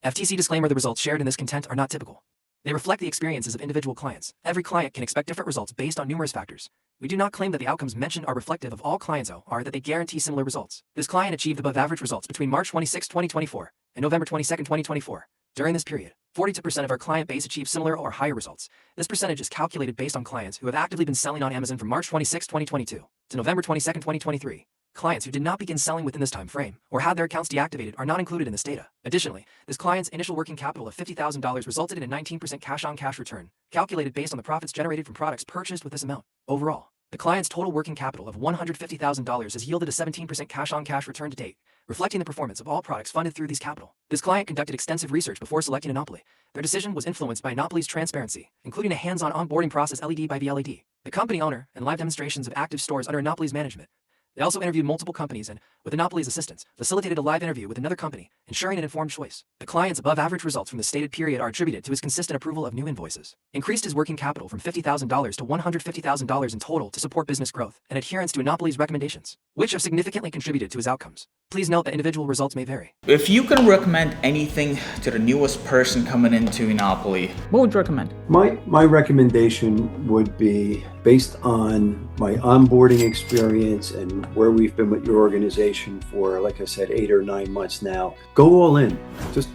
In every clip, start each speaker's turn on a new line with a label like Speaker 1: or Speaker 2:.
Speaker 1: FTC disclaimer: the results shared in this content are not typical. They reflect the experiences of individual clients. Every client can expect different results based on numerous factors. We do not claim that the outcomes mentioned are reflective of all clients or that they guarantee similar results. This client achieved above average results between March 26, 2024 and November 22, 2024. During this period, 42% of our client base achieved similar or higher results. This percentage is calculated based on clients who have actively been selling on Amazon from March 26, 2022 to November 22, 2023. Clients who did not begin selling within this time frame or had their accounts deactivated are not included in this data. Additionally, this client's initial working capital of $50,000 resulted in a 19% cash-on-cash return, calculated based on the profits generated from products purchased with this amount. Overall, the client's total working capital of $150,000 has yielded a 17% cash-on-cash return to date, reflecting the performance of all products funded through these capital. This client conducted extensive research before selecting Enopoly. Their decision was influenced by Enopoly's transparency, including a hands-on onboarding process LED by VLAD, the company owner, and live demonstrations of active stores under Enopoly's management. They also interviewed multiple companies and, with Enopoly's assistance, facilitated a live interview with another company, ensuring an informed choice. The client's above-average results from the stated period are attributed to his consistent approval of new invoices, increased his working capital from $50,000 to $150,000 in total to support business growth, and adherence to Enopoly's recommendations, which have significantly contributed to his outcomes. Please note that individual results may vary.
Speaker 2: If you can recommend anything to the newest person coming into Enopoly, what would you recommend?
Speaker 3: My recommendation would be based on my onboarding experience and where we've been with your organization for, like I said, 8 or 9 months now. Go all in. Just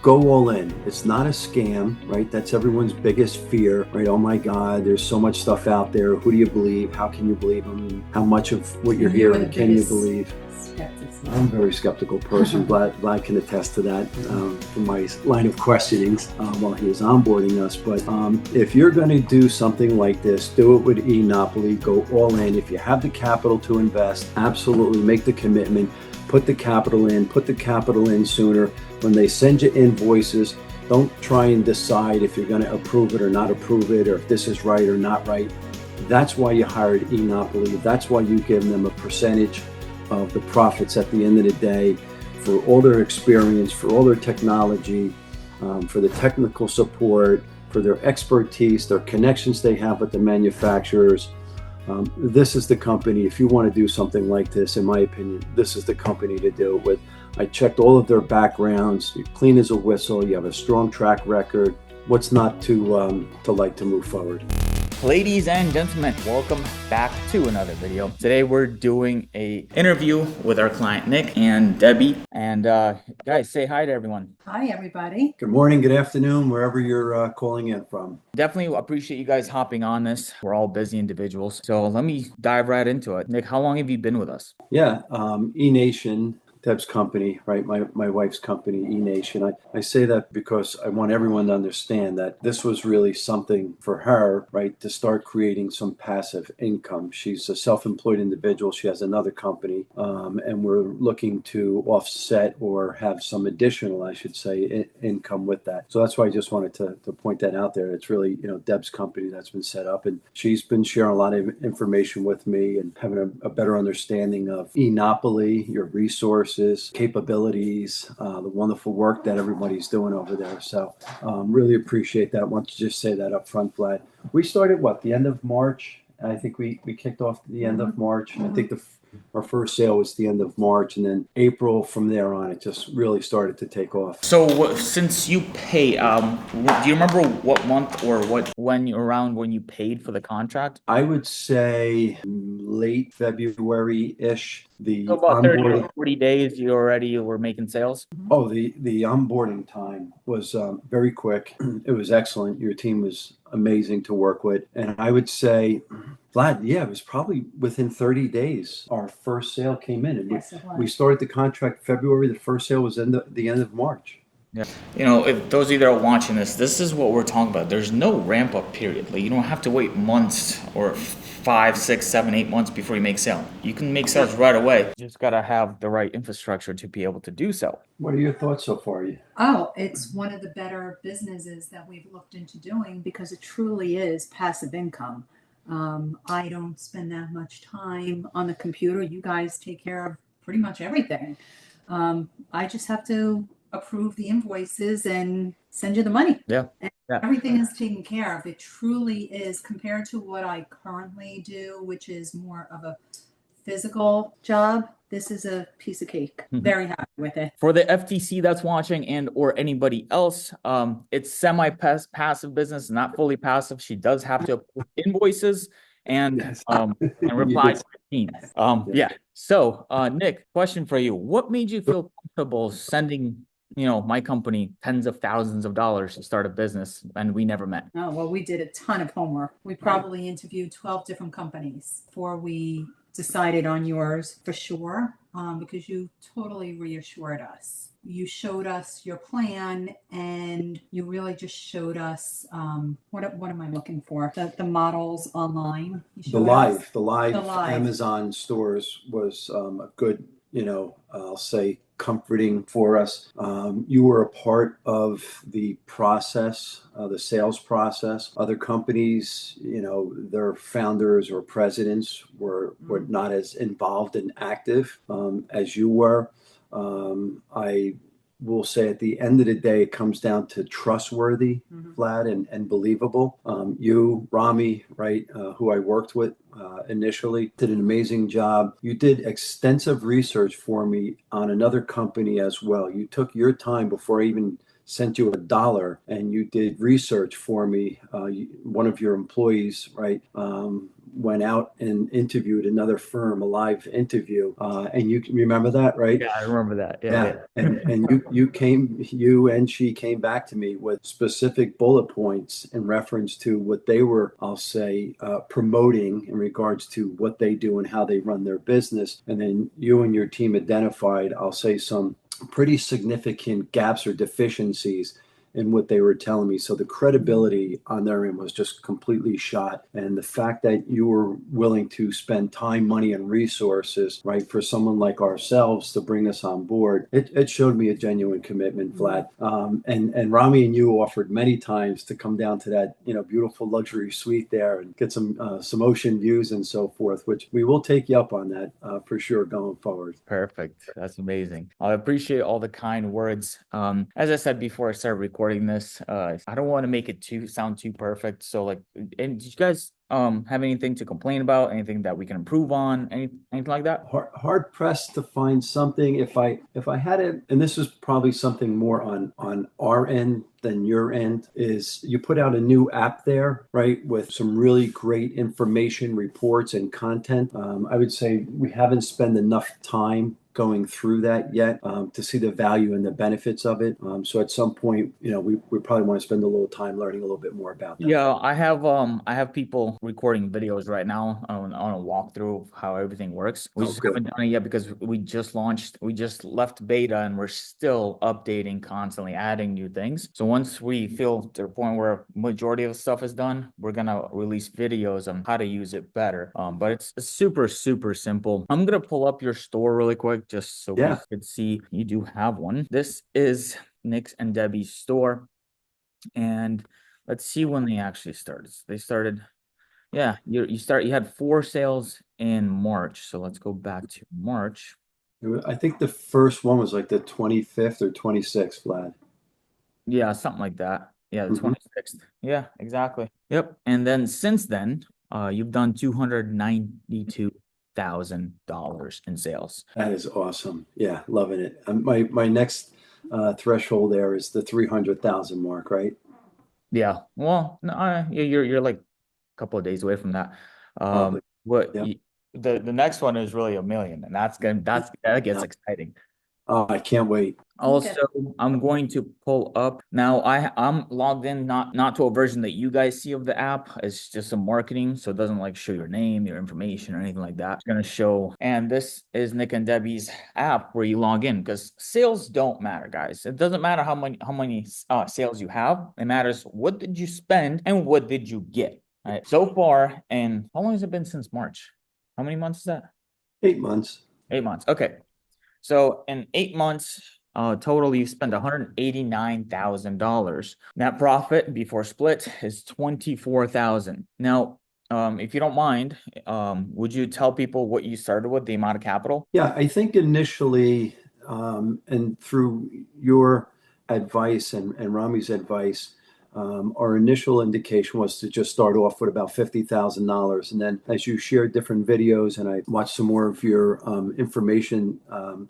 Speaker 3: go all in. It's not a scam, right? That's everyone's biggest fear, right? Oh my God, there's so much stuff out there. Who do you believe? How can you believe them? How much of what you're hearing can you believe?
Speaker 4: Skepticism.
Speaker 3: I'm a very skeptical person. Vlad can attest to that from my line of questionings while he was onboarding us. But if you're going to do something like this, do it with Enopoly. Go all in. If you have the capital to invest, absolutely make the commitment. Put the capital in. Put the capital in sooner. When they send you invoices, don't try and decide if you're going to approve it or not approve it, or if this is right or not right. That's why you hired Enopoly. That's why you give them a percentage of the profits at the end of the day, for all their experience, for all their technology, for the technical support, for their expertise, their connections they have with the manufacturers. This is the company. If you want to do something like this, in my opinion, this is the company to do it with. I checked all of their backgrounds. You're clean as a whistle. You have a strong track record. What's not to like to move forward?
Speaker 2: Ladies and gentlemen, welcome back to another video. Today we're doing a interview with our client Nick and Debbie. And guys, say hi to everyone.
Speaker 4: Hi, everybody.
Speaker 3: Good morning, good afternoon, wherever you're calling in from.
Speaker 2: Definitely appreciate you guys hopping on this. We're all busy individuals. So let me dive right into it. Nick, how long have you been with us?
Speaker 3: Yeah, eNation, Deb's company, right? My wife's company, eNation. I say that because I want everyone to understand that this was really something for her, right? To start creating some passive income. She's a self-employed individual. She has another company, and we're looking to offset or have some additional, I should say, income with that. So that's why I just wanted to point that out there. It's really, Deb's company that's been set up, and she's been sharing a lot of information with me and having a better understanding of Enopoly, your resources, capabilities, the wonderful work that everybody's doing over there. So really appreciate that. I want to just say that up front, Vlad. We started the end of March. I think we kicked off the end of March. I think our first sale was the end of March, and then April from there on, it just really started to take off.
Speaker 2: So since you pay, do you remember what month or when you paid for the contract?
Speaker 3: I would say late February-ish.
Speaker 2: So about 30 or 40 days, you already were making sales?
Speaker 3: Oh, the onboarding time was very quick. It was excellent. Your team was amazing to work with. And I would say, Vlad, yeah, it was probably within 30 days our first sale came in. And
Speaker 4: Yes, it was.
Speaker 3: we started the contract February. The first sale was the end of March.
Speaker 2: Yeah. If those of you that are watching this is what we're talking about. There's no ramp up period. Like, you don't have to wait months or 5, 6, 7, 8 months before you make sale. You can make sales right away. You just got to have the right infrastructure to be able to do so.
Speaker 3: What are your thoughts so far?
Speaker 4: Oh, it's one of the better businesses that we've looked into doing because it truly is passive income. I don't spend that much time on the computer. You guys take care of pretty much everything. I just have to approve the invoices and send you the money.
Speaker 2: Yeah.
Speaker 4: And everything is taken care of. It truly is, compared to what I currently do, which is more of a physical job. this is a piece of cake. Very happy with it.
Speaker 2: For the FTC that's watching and or anybody else, it's semi-passive business, not fully passive. She does have to approve invoices and reply to the team. Yeah. So, Nick, question for you: what made you feel comfortable sending, my company tens of thousands of dollars to start a business and we never met?
Speaker 4: Oh, well, we did a ton of homework. We probably interviewed 12 different companies before we decided on yours for sure, because you totally reassured us. You showed us your plan, and you really just showed us what am I looking for? The models online.
Speaker 3: The live Amazon stores was a good, I'll say, comforting for us. You were a part of the process, the sales process. Other companies, their founders or presidents were not as involved and active as you were. I will say at the end of the day, it comes down to trustworthy, Vlad, and believable. You, Rami, right, who I worked with initially, did an amazing job. You did extensive research for me on another company as well. You took your time before I even sent you $1, and you did research for me. One of your employees, right, went out and interviewed another firm, a live interview, and you remember that, right?
Speaker 2: Yeah, I remember that.
Speaker 3: Yeah. And you and she came back to me with specific bullet points in reference to what they were, I'll say, promoting in regards to what they do and how they run their business. And then you and your team identified, I'll say, some pretty significant gaps or deficiencies in what they were telling me. So the credibility on their end was just completely shot. And the fact that you were willing to spend time, money, and resources, right, for someone like ourselves to bring us on board, it showed me a genuine commitment, Vlad. And Rami and you offered many times to come down to that, beautiful luxury suite there and get some ocean views and so forth, which we will take you up on that for sure going forward.
Speaker 2: Perfect. That's amazing. I appreciate all the kind words. As I said before I started recording this, I don't want to make it sound too perfect. So and did you guys have anything to complain about? Anything that we can improve on? Anything like that?
Speaker 3: Hard pressed to find something. If I had it, and this is probably something more on our end than your end, is you put out a new app there, right, with some really great information, reports, and content. I would say we haven't spent enough time going through that yet to see the value and the benefits of it. So at some point, we probably want to spend a little time learning a little bit more about that.
Speaker 2: Yeah, I have people recording videos right now on a walkthrough of how everything works. We just haven't done it yet because we just left beta, and we're still updating constantly, adding new things. So once we feel to the point where majority of the stuff is done, we're gonna release videos on how to use it better. But it's super, super simple. I'm gonna pull up your store really quick just so we could see you do have one. This is Nick's and Debbie's store, and let's see when they actually started. They started, you had 4 sales in March. So let's go back to March.
Speaker 3: I think the first one was like the 25th or 26th, Vlad.
Speaker 2: Yeah, something like that. Yeah, the 26th. Yeah, exactly. Yep. And then since then, you've done $292,000 in sales.
Speaker 3: That is awesome. Yeah, loving it. My next threshold there is the 300,000 mark, right?
Speaker 2: Yeah. Well, no, you're like a couple of days away from that. The next one is really 1 million, and that gets exciting.
Speaker 3: Oh, I can't wait.
Speaker 2: Also, I'm going to pull up now. I'm logged in not to a version that you guys see of the app. It's just some marketing, so it doesn't show your name, your information, or anything like that. It's gonna show, and this is Nick and Debbie's app where you log in, because sales don't matter, guys. It doesn't matter how many sales you have. It matters what did you spend and what did you get. All right. So far, and how long has it been since March? How many months is that?
Speaker 3: 8 months.
Speaker 2: 8 months. Okay. So in 8 months, total, you spent $189,000. Net profit before split is $24,000. Now, if you don't mind, would you tell people what you started with, the amount of capital?
Speaker 3: Yeah, I think initially, and through your advice and Rami's advice, our initial indication was to just start off with about $50,000. And then as you shared different videos and I watched some more of your information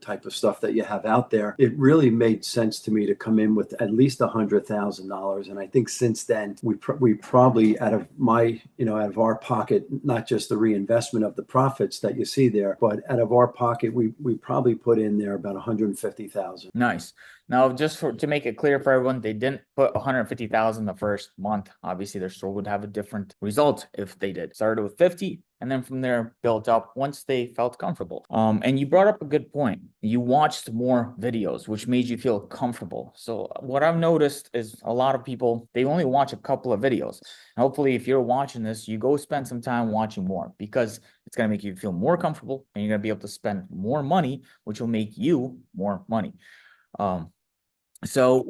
Speaker 3: type of stuff that you have out there, it really made sense to me to come in with at least $100,000. And I think since then, we probably out of out of our pocket, not just the reinvestment of the profits that you see there, but out of our pocket, we probably put in there about 150,000.
Speaker 2: Nice. Now, just to make it clear for everyone, they didn't put 150,000 the first month. Obviously, their store would have a different result if they did. Started with 50, and then from there built up once they felt comfortable. And you brought up a good point. You watched more videos, which made you feel comfortable. So what I've noticed is a lot of people, they only watch a couple of videos. And hopefully, if you're watching this, you go spend some time watching more, because it's going to make you feel more comfortable and you're going to be able to spend more money, which will make you more money. So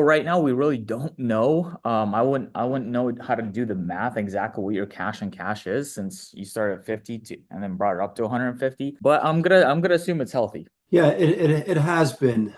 Speaker 2: right now we really don't know. I wouldn't know how to do the math exactly what your cash and cash is, since you started at 50 and then brought it up to 150. But I'm gonna assume it's healthy.
Speaker 3: Yeah, it has been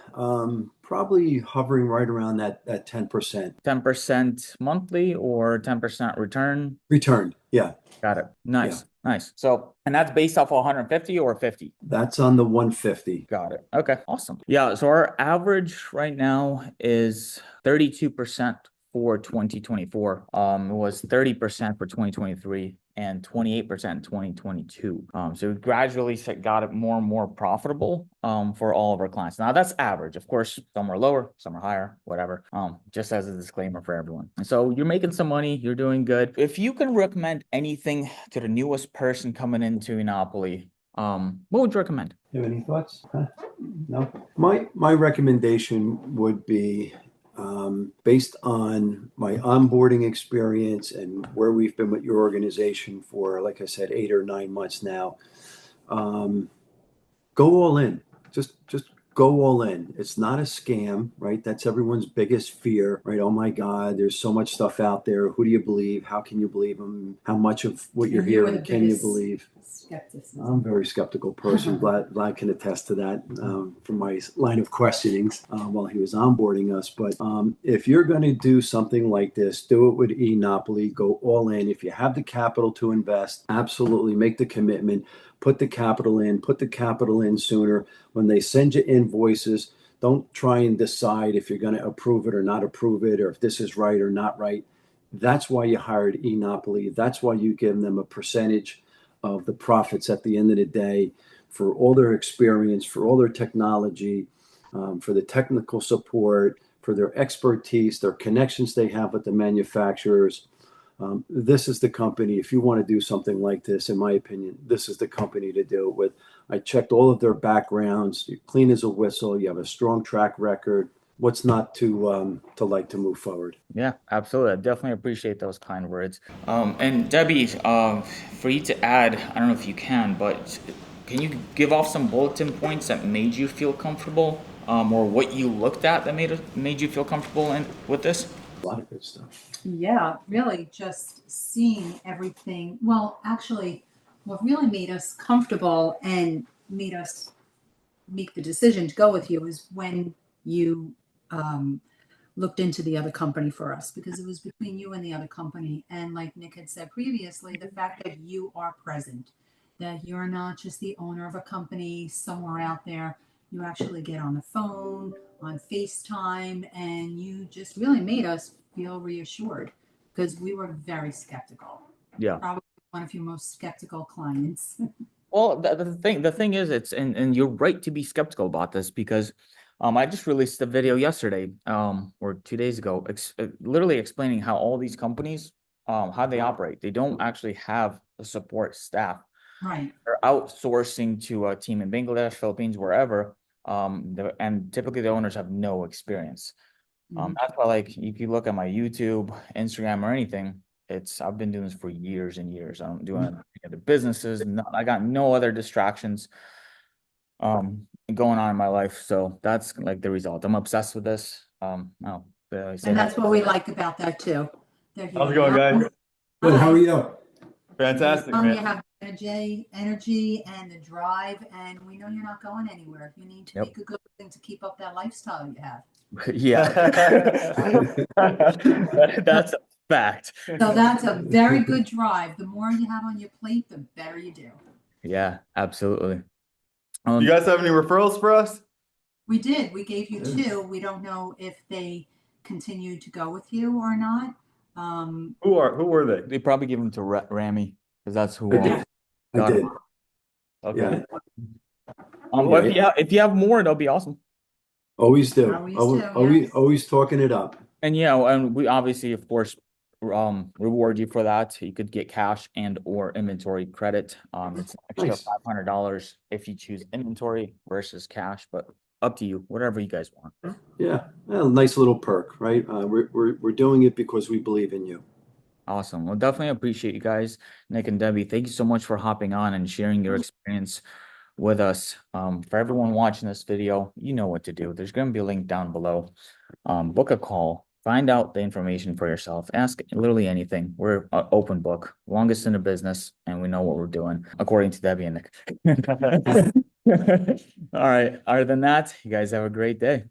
Speaker 3: probably hovering right around that 10%.
Speaker 2: 10% monthly or 10% return?
Speaker 3: Return. Yeah.
Speaker 2: Got it. Nice.
Speaker 3: Yeah.
Speaker 2: Nice. So, and that's based off of 150 or 50?
Speaker 3: That's on the 150.
Speaker 2: Got it. Okay. Awesome. Yeah. So our average right now is 32% for 2024. It was 30% for 2023 and 28% in 2022. So we gradually got it more and more profitable for all of our clients. Now that's average. Of course, some are lower, some are higher, whatever. Just as a disclaimer for everyone. And so you're making some money, you're doing good. If you can recommend anything to the newest person coming into Enopoly, what would you recommend?
Speaker 3: You have any thoughts? No. My recommendation would be, based on my onboarding experience and where we've been with your organization for, like I said, 8 or 9 months now, go all in. Just go all in. It's not a scam, right? That's everyone's biggest fear, right? Oh my God, there's so much stuff out there. Who do you believe? How can you believe them? How much of what you're hearing can you believe?
Speaker 4: Skepticism.
Speaker 3: I'm a very skeptical person. Vlad can attest to that from my line of questionings while he was onboarding us. But if you're going to do something like this, do it with Enopoly. Go all in. If you have the capital to invest, absolutely make the commitment. Put the capital in sooner. When they send you invoices, don't try and decide if you're going to approve it or not approve it, or if this is right or not right. That's why you hired Enopoly. That's why you give them a percentage of the profits at the end of the day, for all their experience, for all their technology, for the technical support, for their expertise, their connections they have with the manufacturers. This is the company. If you want to do something like this, in my opinion, this is the company to do it with. I checked all of their backgrounds. You're clean as a whistle. You have a strong track record. What's not to like to move forward?
Speaker 2: Yeah, absolutely. I definitely appreciate those kind words. And Debbie, for you to add, I don't know if you can, but can you give off some bulletin points that made you feel comfortable, or what you looked at that made you feel comfortable with this?
Speaker 3: A lot of good stuff.
Speaker 4: Yeah, really just seeing everything. Well, actually, what really made us comfortable and made us make the decision to go with you is when you looked into the other company for us, because it was between you and the other company. And like Nick had said previously, the fact that you are present, that you're not just the owner of a company somewhere out there. You actually get on the phone, on FaceTime, and you just really made us feel reassured, because we were very skeptical.
Speaker 2: Yeah.
Speaker 4: Probably one of your most skeptical clients.
Speaker 2: Well, the thing is, and you're right to be skeptical about this, because I just released a video yesterday, or 2 days ago, literally explaining how all these companies, how they operate. They don't actually have a support staff.
Speaker 4: Right.
Speaker 2: They're outsourcing to a team in Bangladesh, Philippines, wherever. And typically the owners have no experience. That's why, like, if you look at my YouTube, Instagram, or anything, I've been doing this for years and years. I don't do any other businesses. I got no other distractions going on in my life. So that's like the result. I'm obsessed with this.
Speaker 4: And that's what we liked about that too.
Speaker 5: How's it going, guys?
Speaker 3: Good. How are you?
Speaker 5: Fantastic,
Speaker 4: You
Speaker 5: man.
Speaker 4: have energy and the drive, and we know you're not going anywhere. You need to make a good thing to keep up that lifestyle you have.
Speaker 2: Yeah. That's a fact.
Speaker 4: So that's a very good drive. The more you have on your plate, the better you do.
Speaker 2: Yeah, absolutely.
Speaker 5: You guys have any referrals for us?
Speaker 4: We did. We gave you two. We don't know if they continued to go with you or not.
Speaker 5: Who were they?
Speaker 2: They probably give them to Rami because that's who
Speaker 3: I did. I
Speaker 2: got
Speaker 3: did.
Speaker 2: him. Okay.
Speaker 3: Yeah.
Speaker 2: But if you have more, that'll be awesome.
Speaker 3: Always do.
Speaker 4: Always
Speaker 3: Always,
Speaker 4: do,
Speaker 3: always,
Speaker 4: yes.
Speaker 3: always talking it up.
Speaker 2: And yeah, and we obviously, of course, reward you for that. You could get cash and or inventory credit. It's an extra
Speaker 3: Nice.
Speaker 2: $500 if you choose inventory versus cash, but up to you, whatever you guys want.
Speaker 3: Yeah. Well, nice little perk, right? We're doing it because we believe in you.
Speaker 2: Awesome. Well, definitely appreciate you guys, Nick and Debbie. Thank you so much for hopping on and sharing your experience with us. For everyone watching this video, you know what to do. There's going to be a link down below. Book a call, find out the information for yourself, ask literally anything. We're an open book, longest in the business, and we know what we're doing, according to Debbie and Nick. All right. Other than that, you guys have a great day.